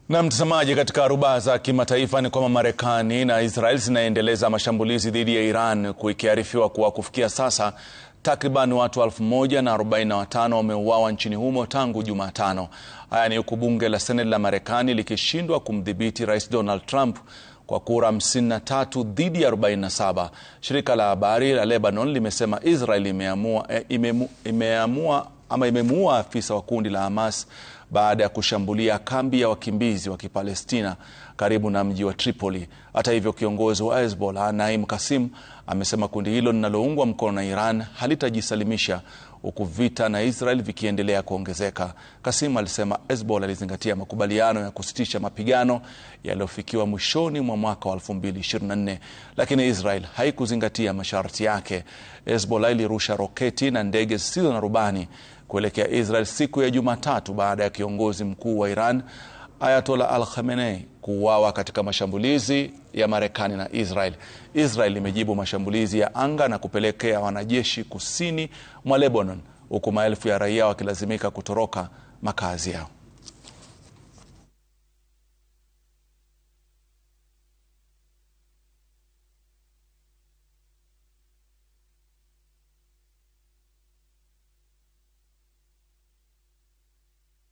Na mtazamaji, katika rubaa za kimataifa ni kwamba Marekani na Israel zinaendeleza mashambulizi dhidi ya Iran, kuikiarifiwa kuwa kufikia sasa takriban watu 1045 wameuawa nchini humo tangu Jumatano. Haya ni huku bunge la Senate la Marekani likishindwa kumdhibiti Rais Donald Trump kwa kura 53 dhidi ya 47. Shirika la habari la Lebanon limesema Israel imemuua afisa wa kundi la Hamas baada ya kushambulia kambi ya wakimbizi wa Kipalestina karibu na mji wa Tripoli. Hata hivyo, kiongozi wa Hezbollah Naim Qassem amesema kundi hilo linaloungwa mkono na Iran halitajisalimisha huku vita na Israel vikiendelea kuongezeka. Qassem alisema Hezbollah ilizingatia makubaliano ya kusitisha mapigano yaliyofikiwa mwishoni mwa mwaka wa 2024, lakini Israel haikuzingatia masharti yake. Hezbollah ilirusha roketi na ndege zisizo na rubani kuelekea Israel siku ya Jumatatu baada ya kiongozi mkuu wa Iran Ayatollah Al-Khamenei kuuawa katika mashambulizi ya Marekani na Israel. Israel imejibu mashambulizi ya anga na kupelekea wanajeshi kusini mwa Lebanon, huku maelfu ya raia wakilazimika kutoroka makazi yao.